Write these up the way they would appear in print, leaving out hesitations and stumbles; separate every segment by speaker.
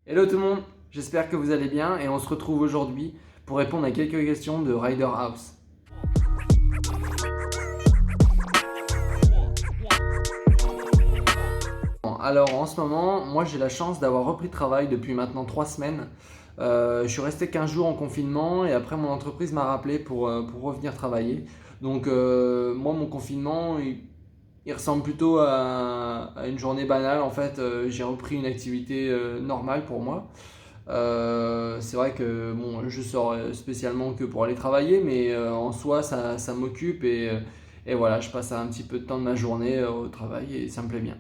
Speaker 1: Hello tout le monde, j'espère que vous allez bien et on se retrouve aujourd'hui pour répondre à quelques questions de Rider House. Alors en ce moment, moi j'ai la chance d'avoir repris le travail depuis maintenant 3 semaines. Je suis resté 15 jours en confinement et après mon entreprise m'a rappelé pour revenir travailler. Donc moi mon confinement il ressemble plutôt à une journée banale. En fait, j'ai repris une activité normale pour moi. C'est vrai que bon, je sors spécialement que pour aller travailler, mais en soi, ça m'occupe et voilà, je passe un petit peu de temps de ma journée au travail et ça me plaît bien.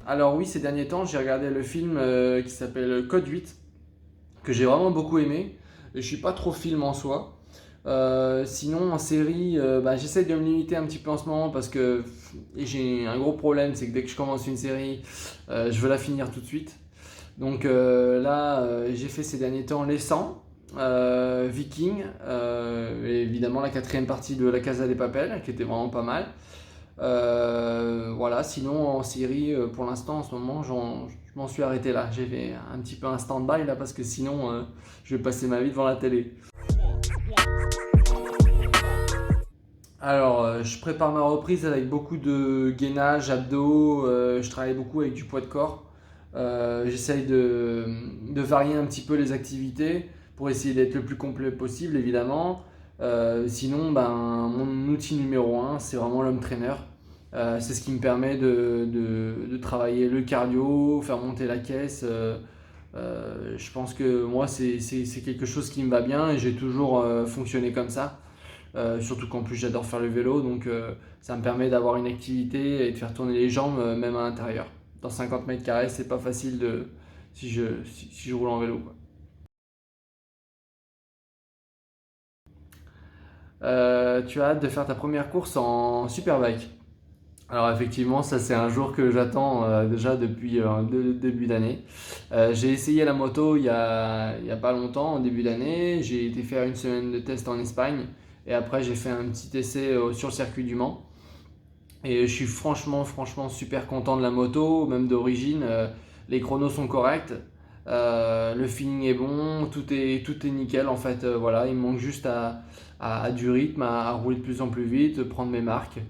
Speaker 1: Alors oui, ces derniers temps, j'ai regardé le film qui s'appelle Code 8, que j'ai vraiment beaucoup aimé. Je suis pas trop film en soi. Sinon, en série, j'essaie de me limiter un petit peu en ce moment parce que j'ai un gros problème, c'est que dès que je commence une série, je veux la finir tout de suite. Donc là, j'ai fait ces derniers temps Les 100, Viking, et évidemment la quatrième partie de La Casa des Papel, qui était vraiment pas mal. Voilà, sinon en série, pour l'instant, en ce moment, je m'en suis arrêté là. J'ai fait un petit peu un stand-by là parce que sinon, je vais passer ma vie devant la télé. Alors, je prépare ma reprise avec beaucoup de gainage, abdos, je travaille beaucoup avec du poids de corps. J'essaye de varier un petit peu les activités pour essayer d'être le plus complet possible, évidemment. Sinon, mon outil numéro un, c'est vraiment l'home trainer. C'est ce qui me permet de travailler le cardio, faire monter la caisse. Je pense que moi, c'est quelque chose qui me va bien et j'ai toujours fonctionné comme ça. Surtout qu'en plus j'adore faire le vélo, donc ça me permet d'avoir une activité et de faire tourner les jambes même à l'intérieur. Dans 50 mètres carrés, c'est pas facile si je roule en vélo, quoi. Tu as hâte de faire ta première course en Superbike. Alors effectivement, ça c'est un jour que j'attends déjà depuis le début d'année. J'ai essayé la moto il y a pas longtemps, au début d'année. J'ai été faire une semaine de test en Espagne et après j'ai fait un petit essai sur le circuit du Mans. Et je suis franchement super content de la moto, même d'origine. Les chronos sont corrects, le feeling est bon, tout est nickel en fait. Voilà, il me manque juste à du rythme, à rouler de plus en plus vite, prendre mes marques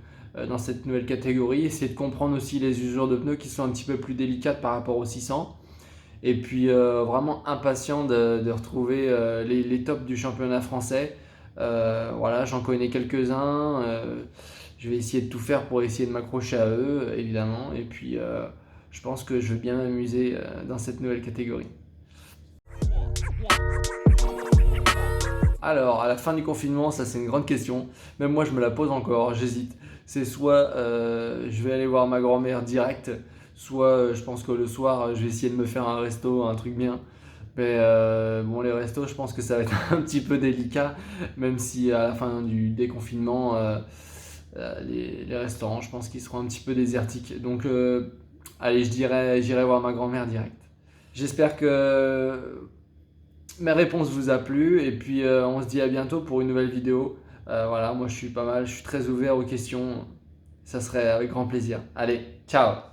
Speaker 1: dans cette nouvelle catégorie, essayer de comprendre aussi les usures de pneus qui sont un petit peu plus délicates par rapport aux 600. Et puis vraiment impatient de retrouver les tops du championnat français. Voilà, j'en connais quelques-uns. Je vais essayer de tout faire pour essayer de m'accrocher à eux, évidemment. Et puis je pense que je vais bien m'amuser dans cette nouvelle catégorie. Alors, à la fin du confinement, ça c'est une grande question. Même moi, je me la pose encore, j'hésite. C'est soit je vais aller voir ma grand-mère direct, soit je pense que le soir, je vais essayer de me faire un resto, un truc bien. Mais bon, les restos, je pense que ça va être un petit peu délicat, même si à la fin du déconfinement, les restaurants, je pense qu'ils seront un petit peu désertiques. Donc, allez, j'irai voir ma grand-mère direct. J'espère que ma réponse vous a plu et puis on se dit à bientôt pour une nouvelle vidéo. Voilà, moi je suis pas mal, je suis très ouvert aux questions. Ça serait avec grand plaisir. Allez, ciao!